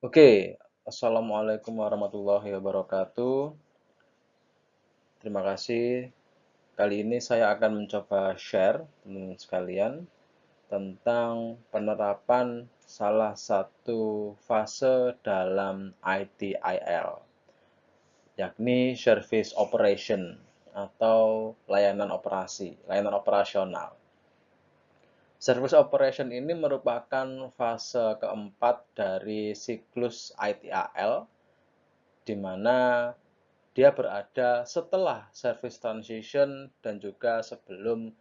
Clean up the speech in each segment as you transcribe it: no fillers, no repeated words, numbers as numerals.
Oke, Assalamualaikum warahmatullahi wabarakatuh. Terima kasih. Kali ini saya akan mencoba share teman-teman sekalian tentang penerapan salah satu fase dalam ITIL, yakni Service Operation atau layanan operasi, layanan operasional. Service Operation ini merupakan fase keempat dari siklus ITIL, di mana dia berada setelah Service Transition dan juga sebelum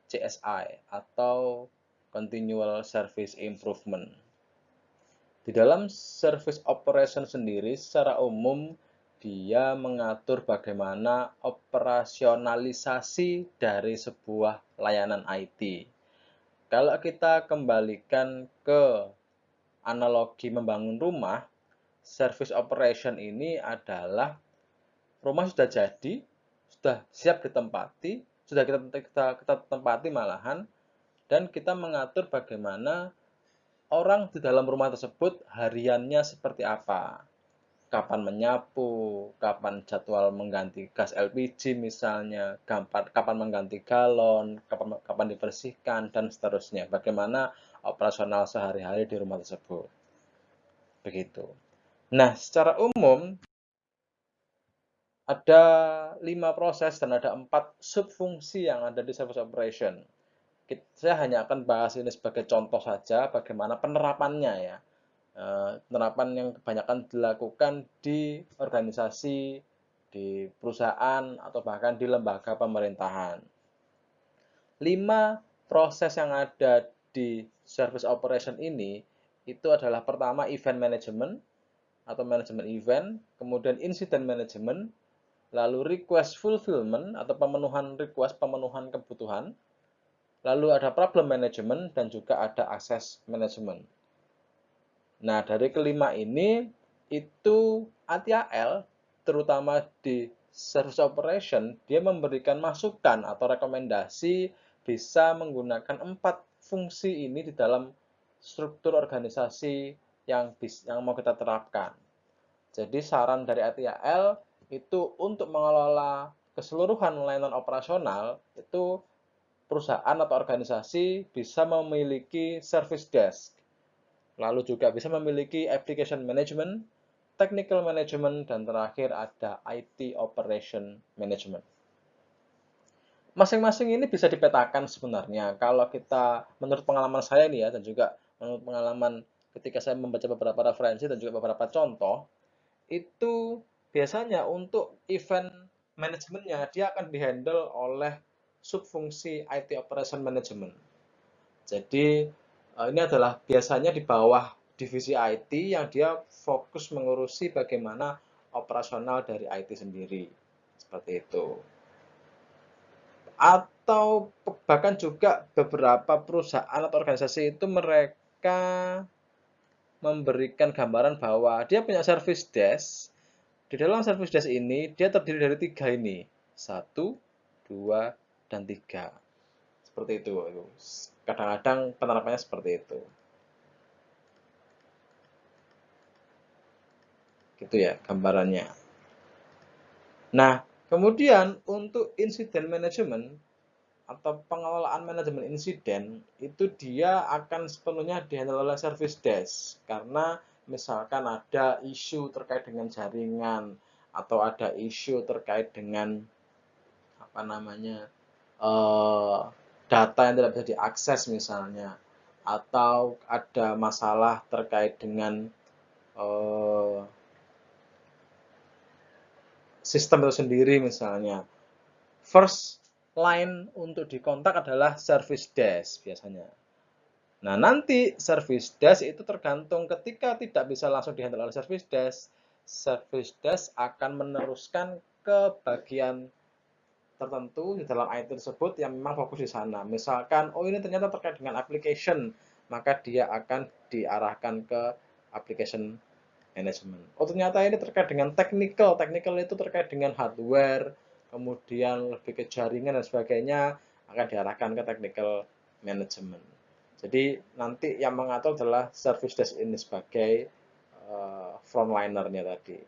CSI atau Continual Service Improvement. Di dalam Service Operation sendiri secara umum dia mengatur bagaimana operasionalisasi dari sebuah layanan IT. Kalau kita kembalikan ke analogi membangun rumah, Service Operation ini adalah rumah sudah jadi, sudah siap ditempati, sudah kita tempati malahan, dan kita mengatur bagaimana orang di dalam rumah tersebut hariannya seperti apa. Kapan menyapu, kapan jadwal mengganti gas LPG misalnya, kapan mengganti galon, kapan dibersihkan, dan seterusnya. Bagaimana operasional sehari-hari di rumah tersebut. Begitu. Nah, secara umum ada 5 proses dan ada 4 subfungsi yang ada di service operation. Saya hanya akan bahas ini sebagai contoh saja bagaimana penerapannya ya. Penerapan yang kebanyakan dilakukan di organisasi, di perusahaan, atau bahkan di lembaga pemerintahan. 5 proses yang ada di service operation ini itu adalah pertama event management atau manajemen event, kemudian incident management, lalu request fulfillment atau pemenuhan request, pemenuhan kebutuhan, lalu ada problem management, dan juga ada access management. Nah, dari kelima ini, itu ATAL, terutama di service operation, dia memberikan masukan atau rekomendasi bisa menggunakan 4 fungsi ini di dalam struktur organisasi yang mau kita terapkan. Jadi saran dari ATAL itu untuk mengelola keseluruhan layanan operasional itu perusahaan atau organisasi bisa memiliki service desk, lalu juga bisa memiliki application management, technical management, dan terakhir ada IT operation management. Masing-masing ini bisa dipetakan sebenarnya. Kalau kita, menurut pengalaman saya nih ya, dan juga menurut pengalaman ketika saya membaca beberapa referensi dan juga beberapa contoh, itu biasanya untuk event manajemennya dia akan dihandle oleh subfungsi IT Operation Management. Jadi ini adalah biasanya di bawah divisi IT yang dia fokus mengurusi bagaimana operasional dari IT sendiri. Seperti itu. Atau bahkan juga beberapa perusahaan atau organisasi itu mereka memberikan gambaran bahwa dia punya service desk. Di dalam service desk ini, dia terdiri dari 3 ini. 1, 2, dan 3. Seperti itu. Kadang-kadang penerapannya seperti itu. Gitu ya gambarannya. Nah, kemudian untuk incident management atau pengelolaan manajemen insiden itu dia akan sepenuhnya dihandle oleh service desk, karena misalkan ada isu terkait dengan jaringan atau ada isu terkait dengan apa namanya data yang tidak bisa diakses misalnya, atau ada masalah terkait dengan sistem itu sendiri misalnya. First line untuk dikontak adalah service desk biasanya. Nah, nanti service desk itu tergantung ketika tidak bisa langsung dihandle oleh service desk akan meneruskan ke bagian tertentu di dalam IT tersebut yang memang fokus di sana. Misalkan, oh ini ternyata terkait dengan application, maka dia akan diarahkan ke application management. Oh ternyata ini terkait dengan technical itu terkait dengan hardware, kemudian lebih ke jaringan dan sebagainya, akan diarahkan ke technical management. Jadi nanti yang mengatur adalah service desk ini sebagai frontlinernya tadi.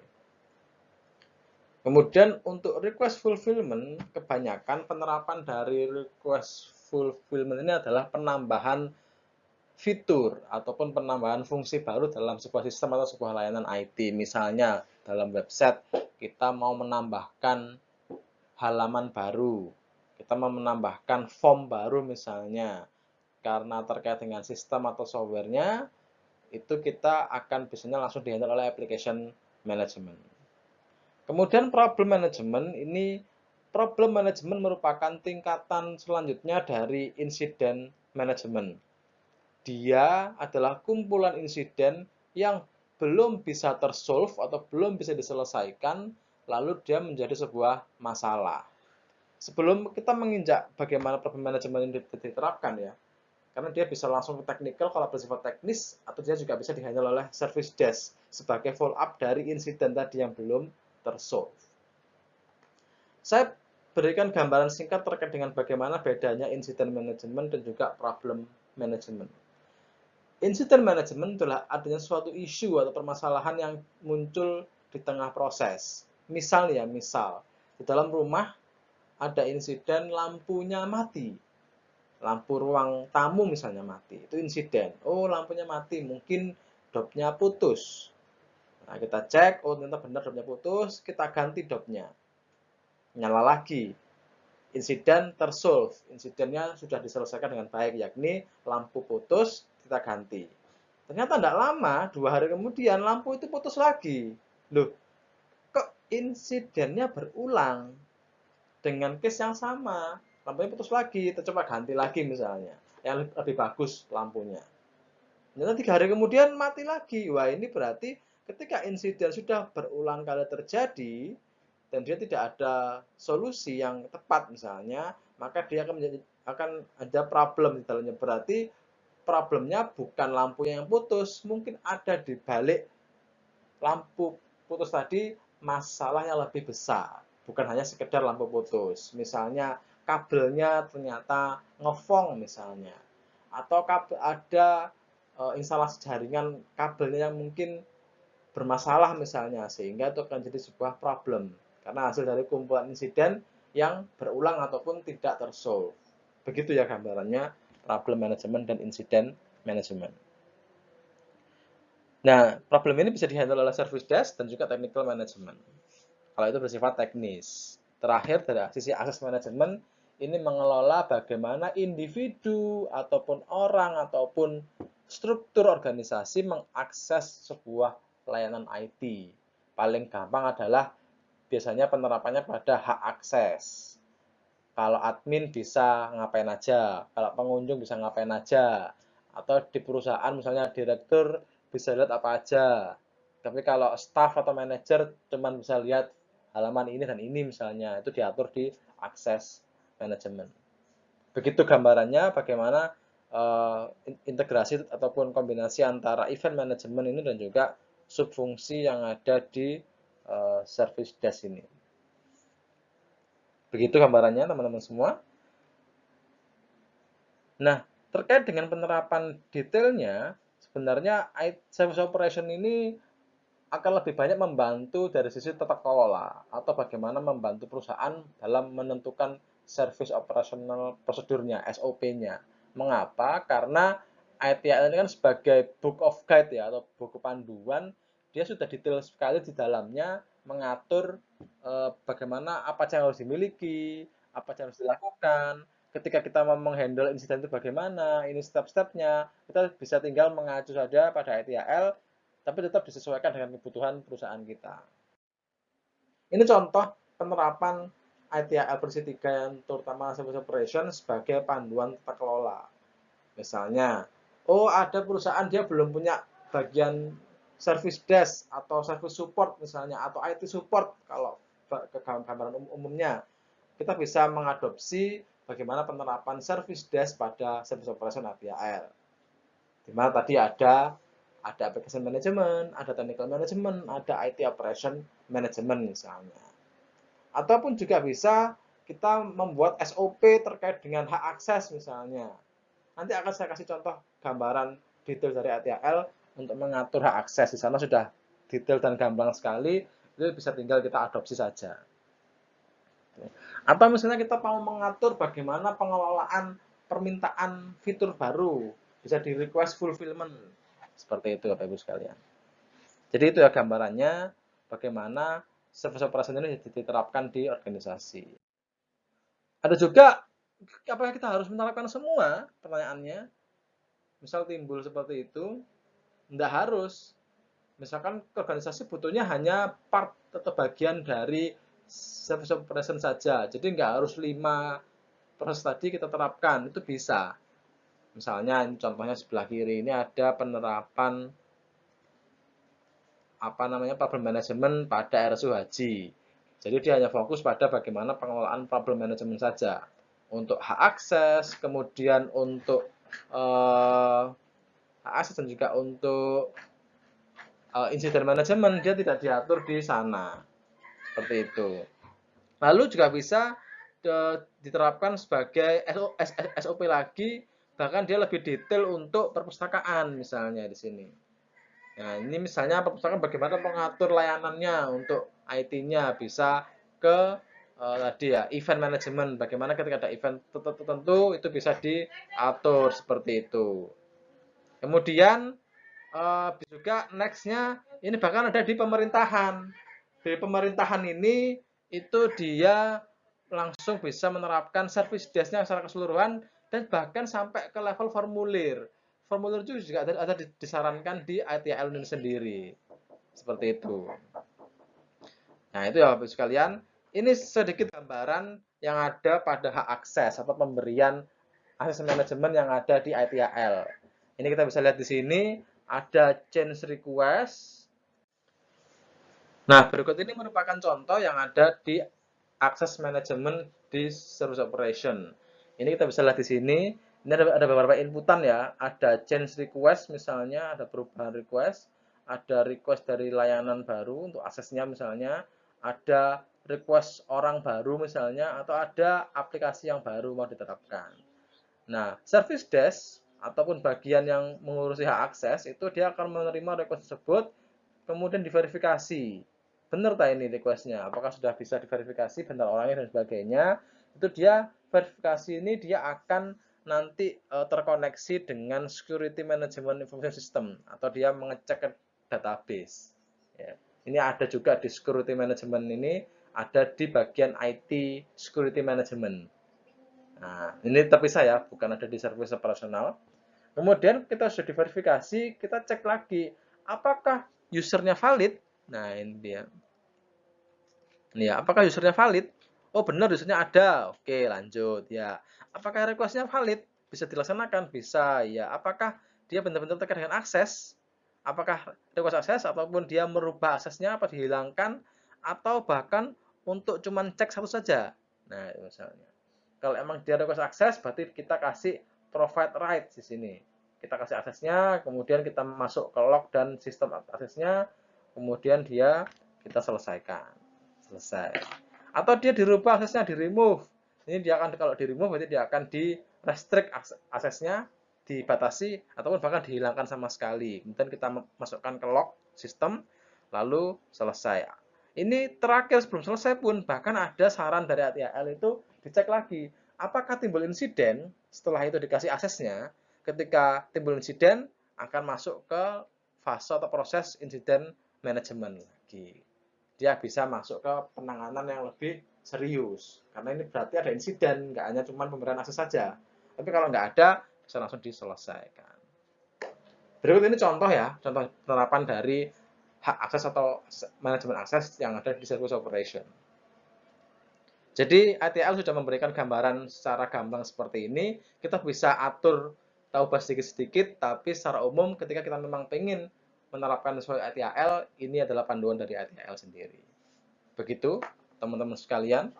Kemudian untuk request fulfillment, kebanyakan penerapan dari request fulfillment ini adalah penambahan fitur ataupun penambahan fungsi baru dalam sebuah sistem atau sebuah layanan IT. Misalnya dalam website kita mau menambahkan halaman baru, kita mau menambahkan form baru misalnya. Karena terkait dengan sistem atau softwarenya, itu kita akan biasanya langsung dihandle oleh application management. Kemudian problem management ini, problem management merupakan tingkatan selanjutnya dari incident management. Dia adalah kumpulan insiden yang belum bisa tersolve atau belum bisa diselesaikan, lalu dia menjadi sebuah masalah. Sebelum kita menginjak bagaimana problem management ini diterapkan ya, karena dia bisa langsung ke technical kalau bersifat teknis, atau dia juga bisa dihandle oleh service desk sebagai follow up dari insiden tadi yang belum tersolve. Saya berikan gambaran singkat terkait dengan bagaimana bedanya incident management dan juga problem management. Incident management adalah adanya suatu isu atau permasalahan yang muncul di tengah proses. Misal di dalam rumah ada insiden lampunya mati. Lampu ruang tamu misalnya mati, itu insiden. Oh, lampunya mati, mungkin dopnya putus. Nah, kita cek, oh ternyata benar dopnya putus, kita ganti dopnya. Nyala lagi. Insiden tersolve. Insidennya sudah diselesaikan dengan baik, yakni lampu putus, kita ganti. Ternyata tidak lama, 2 hari kemudian lampu itu putus lagi. Loh, kok insidennya berulang dengan case yang sama? Lampunya putus lagi, kita coba ganti lagi misalnya. Yang lebih bagus lampunya. Ternyata 3 hari kemudian mati lagi. Wah, ini berarti ketika insiden sudah berulang kali terjadi dan dia tidak ada solusi yang tepat misalnya, maka dia akan ada problem di dalamnya. Berarti problemnya bukan lampunya yang putus, mungkin ada di balik lampu putus tadi masalah yang lebih besar. Bukan hanya sekedar lampu putus. Misalnya kabelnya ternyata ngefong misalnya. Atau kabel ada instalasi jaringan kabelnya yang mungkin bermasalah misalnya, sehingga itu akan jadi sebuah problem karena hasil dari kumpulan insiden yang berulang ataupun tidak tersolve. Begitu ya gambarannya problem management dan incident management. Nah, problem ini bisa dihandle oleh service desk dan juga technical management. Kalau itu bersifat teknis. Terakhir dari sisi access management, ini mengelola bagaimana individu ataupun orang ataupun struktur organisasi mengakses sebuah layanan IT. Paling gampang adalah biasanya penerapannya pada hak akses. Kalau admin bisa ngapain aja, kalau pengunjung bisa ngapain aja, atau di perusahaan misalnya direktur bisa lihat apa aja. Tapi kalau staff atau manajer cuma bisa lihat halaman ini dan ini misalnya, itu diatur di akses manajemen. Begitu gambarannya bagaimana integrasi ataupun kombinasi antara event management ini dan juga subfungsi yang ada di service desk ini. Begitu gambarannya teman-teman semua. Nah, terkait dengan penerapan detailnya, sebenarnya service operation ini akan lebih banyak membantu dari sisi tata kelola atau bagaimana membantu perusahaan dalam menentukan service operational prosedurnya, SOP-nya. Mengapa? Karena ITIL ini kan sebagai book of guide ya atau buku panduan, dia sudah detail sekali di dalamnya mengatur bagaimana apa yang harus dimiliki, apa yang harus dilakukan. Ketika kita mau menghandle insiden itu bagaimana, ini step-stepnya, kita bisa tinggal mengacu saja pada ITIL tapi tetap disesuaikan dengan kebutuhan perusahaan kita. Ini contoh penerapan ITIL versi 3 yang terutama service operation sebagai panduan tata kelola. Misalnya, oh ada perusahaan dia belum punya bagian service desk atau service support misalnya, atau IT support kalau ke gambaran umumnya. Kita bisa mengadopsi bagaimana penerapan service desk pada service operation ITIL. Di mana tadi ada application management, ada technical management, ada IT operation management misalnya. Ataupun juga bisa kita membuat SOP terkait dengan hak akses misalnya. Nanti akan saya kasih contoh gambaran detail dari ITIL untuk mengatur hak akses. Di sana sudah detail dan gampang sekali, itu bisa tinggal kita adopsi saja. Atau misalnya kita mau mengatur bagaimana pengelolaan permintaan fitur baru, bisa di request fulfillment. Seperti itu Bapak Ibu sekalian. Jadi itu ya gambarannya bagaimana service operation ini diterapkan di organisasi. Ada juga, apakah kita harus menerapkan semua? Pertanyaannya. Misal timbul seperti itu, tidak harus. Misalkan organisasi butuhnya hanya part atau bagian dari service operation saja. Jadi nggak harus 5 proses tadi kita terapkan, itu bisa. Misalnya contohnya sebelah kiri ini ada penerapan problem management pada RSU Haji. Jadi dia hanya fokus pada bagaimana pengelolaan problem management saja. Untuk hak akses, kemudian untuk hak akses dan juga untuk insiden manajemen dia tidak diatur di sana. Seperti itu. Lalu juga bisa diterapkan sebagai SOP lagi, bahkan dia lebih detail untuk perpustakaan misalnya di sini. Nah, ini misalnya perpustakaan bagaimana mengatur layanannya untuk IT-nya, bisa ke tadi ya event management, bagaimana ketika ada event tertentu itu bisa diatur seperti itu. Kemudian juga next-nya ini bahkan ada di pemerintahan. Di pemerintahan ini itu dia langsung bisa menerapkan service desk-nya secara keseluruhan dan bahkan sampai ke level formulir. Formulir itu juga ada disarankan di ITIL ini sendiri. Seperti itu. Nah, itu ya Bapak sekalian. Ini sedikit gambaran yang ada pada hak akses atau pemberian akses manajemen yang ada di ITIL. Ini kita bisa lihat di sini ada change request. Nah, berikut ini merupakan contoh yang ada di akses manajemen di service operation. Ini kita bisa lihat di sini. Ini ada beberapa inputan ya. Ada change request misalnya, ada perubahan request, ada request dari layanan baru untuk aksesnya misalnya, ada request orang baru misalnya, atau ada aplikasi yang baru mau diterapkan. Nah, service desk ataupun bagian yang mengurusi hak akses itu dia akan menerima request tersebut, kemudian diverifikasi. Benar tak ini requestnya? Apakah sudah bisa diverifikasi benar orangnya dan sebagainya? Itu dia verifikasi ini dia akan nanti terkoneksi dengan security management information system atau dia mengecek ke database. Ya. Ini ada juga di security management ini ada di bagian IT security management. Nah, ini terpisah ya, bukan ada di service operasional. Kemudian kita sudah diverifikasi, kita cek lagi apakah usernya valid. Nah, ini dia. Ini ya, apakah usernya valid? Oh, benar usernya ada. Oke, lanjut ya. Apakah requestnya valid? Bisa dilaksanakan? Bisa ya. Apakah dia benar-benar terkait dengan akses? Apakah request akses ataupun dia merubah aksesnya apa dihilangkan atau bahkan untuk cuman cek satu saja. Nah, misalnya. Kalau emang dia request akses, berarti kita kasih provide rights di sini. Kita kasih aksesnya, kemudian kita masuk ke log dan sistem aksesnya, kemudian kita selesaikan. Selesai. Atau dia dirubah aksesnya, di remove. Ini dia akan kalau di remove berarti dia akan di restrict aksesnya, dibatasi ataupun bahkan dihilangkan sama sekali. Kemudian kita masukkan ke log sistem, lalu selesai. Ini terakhir sebelum selesai pun bahkan ada saran dari ATL itu dicek lagi apakah timbul insiden setelah itu dikasih aksesnya. Ketika timbul insiden akan masuk ke fase atau proses insiden manajemen lagi. Dia bisa masuk ke penanganan yang lebih serius karena ini berarti ada insiden, nggak hanya cuma pemberian akses saja. Tapi kalau nggak ada bisa langsung diselesaikan. Berikut ini contoh ya, contoh penerapan dari hak akses atau manajemen akses yang ada di service operation. Jadi ITIL sudah memberikan gambaran secara gamblang seperti ini. Kita bisa atur, tahu sedikit-sedikit, tapi secara umum ketika kita memang ingin menerapkan sesuai ITIL, ini adalah panduan dari ITIL sendiri. Begitu, teman-teman sekalian.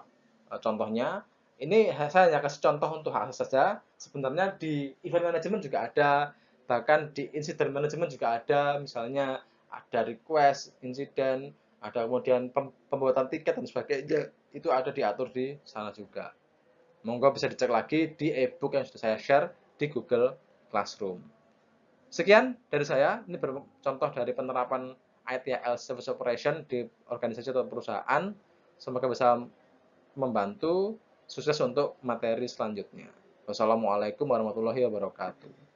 Contohnya, ini saya hanya kasih contoh untuk akses saja. Sebenarnya di event management juga ada, bahkan di incident management juga ada, misalnya ada request, insiden, ada kemudian pembuatan tiket dan sebagainya. Itu ada diatur di sana juga. Monggo bisa dicek lagi di e-book yang sudah saya share di Google Classroom. Sekian dari saya, ini contoh dari penerapan ITIL Service Operation di organisasi atau perusahaan. Semoga bisa membantu, sukses untuk materi selanjutnya. Wassalamualaikum warahmatullahi wabarakatuh.